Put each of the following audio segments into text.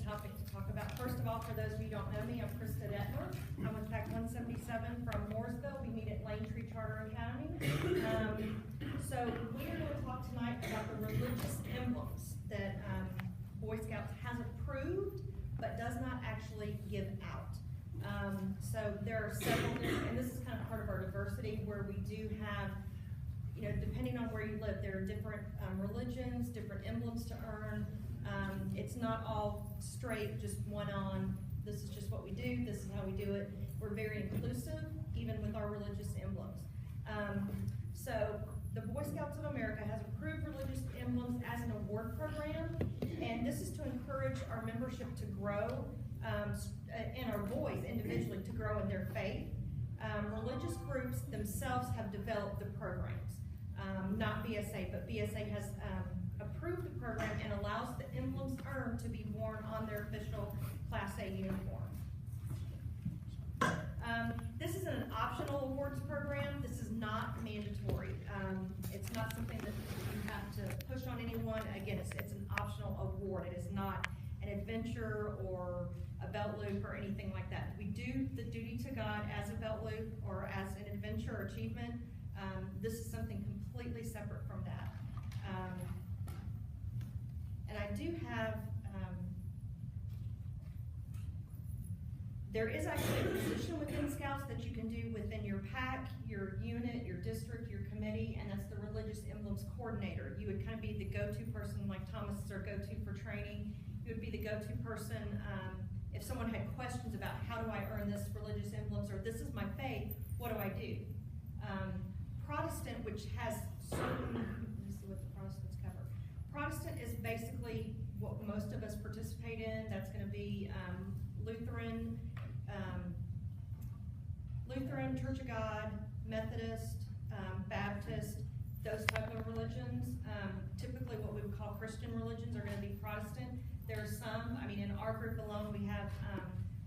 topic to talk about. First of all, for those of you who don't know me, I'm Krista Detmer. I'm with PAC 177 from Mooresville. We meet at Lane Tree Charter Academy. So we are going to talk tonight about the religious emblems that Boy Scouts has approved, but does not actually give out. So there are several different, and this is kind of part of our diversity, where we do have, you know, depending on where you live, there are different religions, different emblems to earn. It's not all straight, just one on, this is just what we do, this is how we do it. We're very inclusive, even with our religious emblems. So the Boy Scouts of America has approved religious emblems as an award program, and this is to encourage our membership to grow, and our boys individually to grow in their faith. Religious groups themselves have developed the programs, not BSA, but BSA has approved the program and allows the emblems earned to be worn on their official Class A uniform. This is an optional awards program. This is not mandatory. It's not something that you have to push on anyone. Again, it's an optional award. It is not an adventure or a belt loop or anything like that. We do the duty to God as a belt loop or as an adventure or achievement. This is something completely separate from that. And I do have, there is actually a position within Scouts that you can do within your PAC, your unit, your district, your committee, and that's the Religious Emblems Coordinator. You would kind of be the go-to person, like Thomas is our go-to for training. You would be the go-to person if someone had questions about how do I earn this religious emblems, or this is my faith, what do I do? Protestant, which has certain, let me see what the Protestants cover. Protestant is basically what most of us participate in. That's going to be Lutheran, Church of God, Methodist, Baptist, those type of religions. Typically what we would call Christian religions are going to be Protestant. There are some, I mean, in our group alone, we have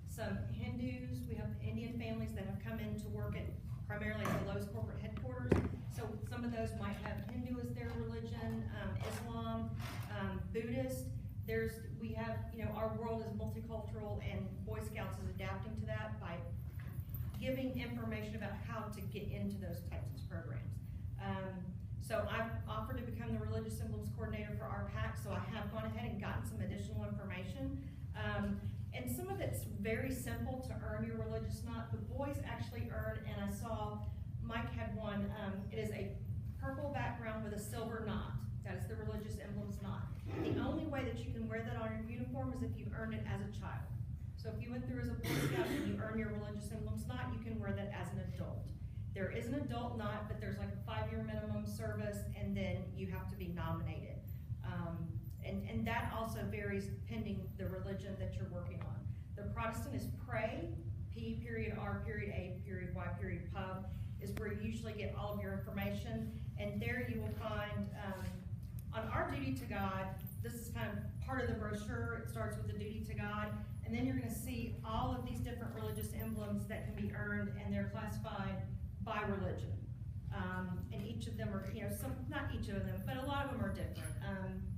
some Hindus, we have Indian families that have come in to work at primarily at the Lowe's corporate headquarters. So some of those might have Hindu as their religion, Islam, Buddhist. We have, you know, our world is multicultural, and Boy Scouts is adapting to that by giving information about how to get into those types of programs. So I've offered to become the Religious Emblems Coordinator for our PAC, so I have gone ahead and gotten some additional information. And some of it's very simple to earn your religious knot. The boys actually earn, and I saw Mike had one, it is a purple background with a silver knot. That is the Religious Emblems knot. The only way that you can wear that on your uniform is if you earned it as a child. So if you went through as a Boy Scout and you earn your Religious Emblems knot, you can wear that as an adult. There is an adult knot, but there's like a 5-year minimum service, and then you have to be nominated. And that also varies pending the religion that you're working on. The Protestant is pray, P period, R period, A period, Y period, pub, is where you usually get all of your information. And there you will find, on our duty to God, this is kind of part of the brochure. It starts with the duty to God. And then you're going to see all of these different religious emblems that can be earned, and they're classified by religion. And each of them are, you know, not each of them, but a lot of them are different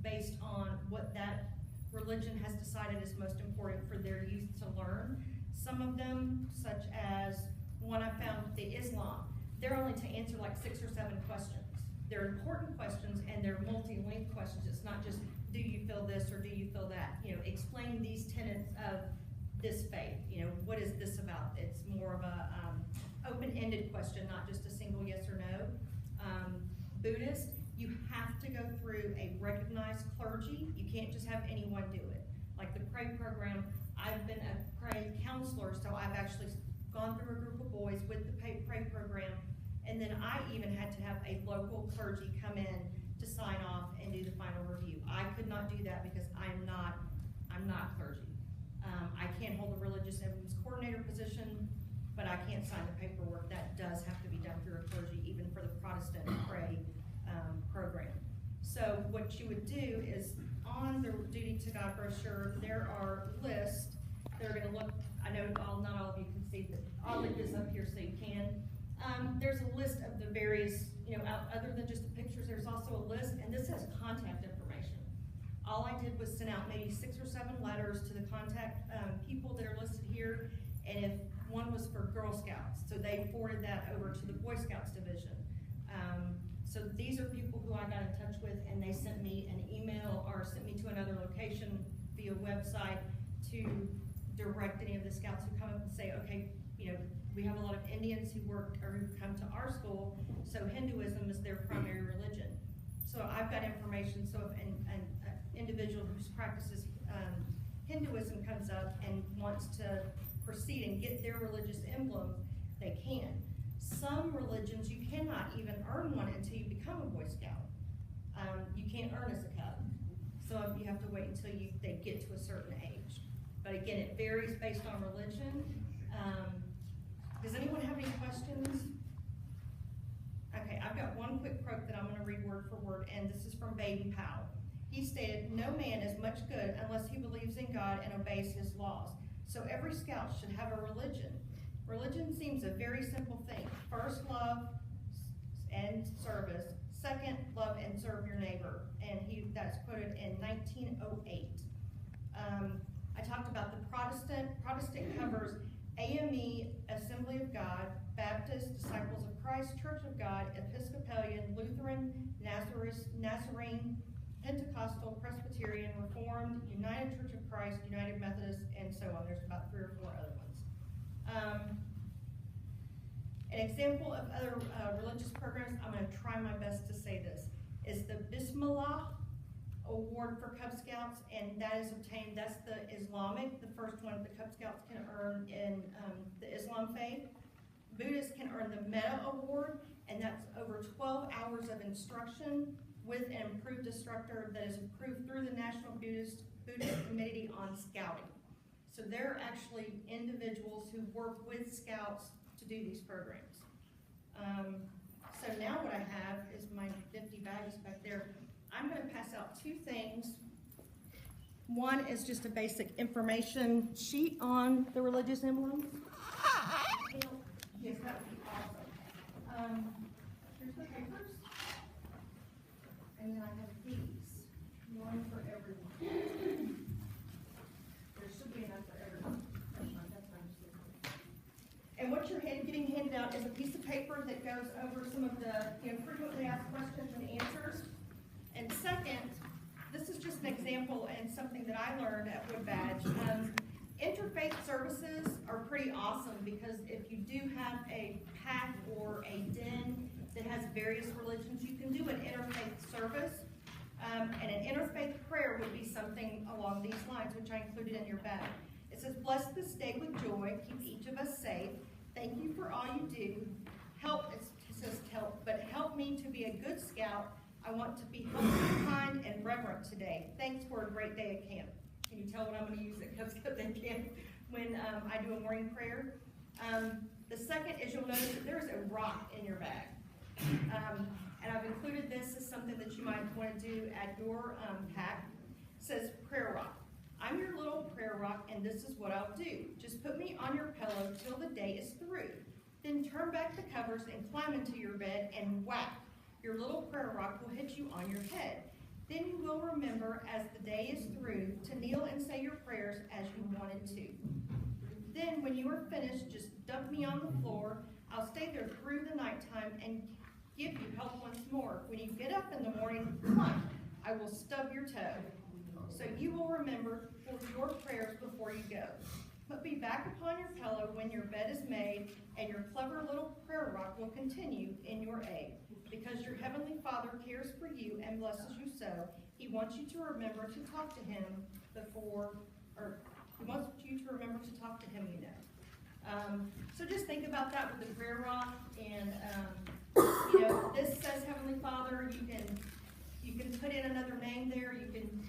based on what that religion has decided is most important for their youth to learn. Some of them, such as one I found, the Islam, they're only to answer like 6 or 7 questions. They're important questions, and they're multi-linked questions. It's not just, do you feel this or do you feel that? You know, explain these tenets of this faith. You know, what is this about? It's more of a open-ended question, not just a single yes or no. Buddhist, you have to go through a recognized clergy. You can't just have anyone do it. Like the Pray program, I've been a Pray counselor, so I've actually gone through a group of boys with the Pray program, and then I even had to have a local clergy come in to sign off and do the final review. I could not do that because I'm not clergy. I can't hold the Religious Emblems Coordinator position, but I can't sign the paperwork. That does have to be done through a clergy, even for the Protestant Pray program. So what you would do is, on the Duty to God brochure, there are lists. They're going to look, I know not all of you can see, but I'll link this up here so you can. There's a list of the various, you know, other than just the pictures, there's also a list, and this has contact information. all I did was send out maybe 6 or 7 letters to the contact people that are listed here, and if one was for Girl Scouts, so they forwarded that over to the Boy Scouts division. So these are people who I got in touch with, and they sent me an email or sent me to another location via website to direct any of the scouts who come up and say, okay, you know, we have a lot of Indians who work or who come to our school, so Hinduism is their primary religion. So I've got information, so if an individual who practices Hinduism comes up and wants to proceed and get their religious emblem, they can. Some religions, you cannot even earn one until you become a Boy Scout. You can't earn as a Cub. So you have to wait until they get to a certain age. But again, it varies based on religion. Does anyone have any questions? Okay, I've got one quick quote that I'm going to read word for word, and this is from Baby Powell. He stated, "No man is much good unless he believes in God and obeys his laws. So every scout should have a religion. Religion seems a very simple thing. First, love and service. Second, love and serve your neighbor." And that's quoted in 1908. I talked about the Protestant. Protestant covers AME, Assembly of God, Baptist, Disciples of Christ, Church of God, Episcopalian, Lutheran, Nazarene, Pentecostal, Presbyterian, Reformed, United Church of Christ, United Methodist, and so on. There's about 3 or 4 other ones. An example of other religious programs, I'm going to try my best to say this, is the Bismillah Award for Cub Scouts, and that is obtained, that's the Islamic, the first one the Cub Scouts can earn in the Islam faith. Buddhists can earn the Meta Award, and that's over 12 hours of instruction with an approved instructor that is approved through the National Buddhist Committee on Scouting. So they're actually individuals who work with scouts to do these programs. So now what I have is my 50 bags back there. I'm going to pass out 2 things. One is just a basic information sheet on the religious emblems. Yes, that would be awesome. Here's the papers. And then I have these. One for everyone. There should be enough for everyone. And what you're getting handed out is a piece of paper that goes over some of the frequently asked questions and answers. And second, this is just an example and something that I learned at Wood Badge. Interfaith services are pretty awesome because if you do have a pack or a den that has various religions, you can do an interfaith service. And an interfaith prayer would be something along these lines, which I included in your bag. It says, "Bless this day with joy, keep each of us safe. Thank you for all you do. Help," it says help, but help me to be a good scout. I want to be helpful, kind, and reverent today. Thanks for a great day at camp. Can you tell what I'm going to use at Cub Scout Day camp when I do a morning prayer? The second is you'll notice that there's a rock in your bag. And I've included this as something that you might want to do at your pack. It says prayer rock. "I'm your little prayer rock, and this is what I'll do. Just put me on your pillow till the day is through. Then turn back the covers and climb into your bed, and whack, your little prayer rock will hit you on your head. Then you will remember as the day is through to kneel and say your prayers as you wanted to. Then when you are finished, just dump me on the floor. I'll stay there through the nighttime and give you help once more. When you get up in the morning, come, I will stub your toe. So you will remember for your prayers before you go. Put me back upon your pillow when your bed is made, and your clever little prayer rock will continue in your aid. Because your heavenly Father cares for you and blesses you so, he wants you to remember to talk to him you know. So just think about that with the prayer rock, and this says Heavenly Father. You can put in another name there. You can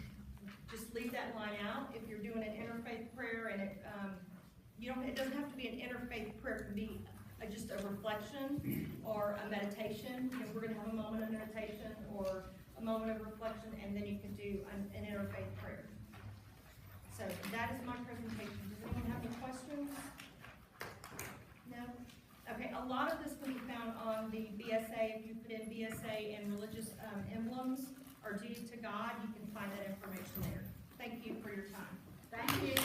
just leave that line out if you're doing an interfaith prayer, and it doesn't have to be an interfaith prayer. It can be just a reflection or a meditation. We're going to have a moment of meditation or a moment of reflection, and then you can do an interfaith prayer. So that is my presentation. Does anyone have any questions? No? Okay, a lot of this can be found on the BSA. If you put in BSA and religious emblems or duty to God, you can find that information for your time. Thank you.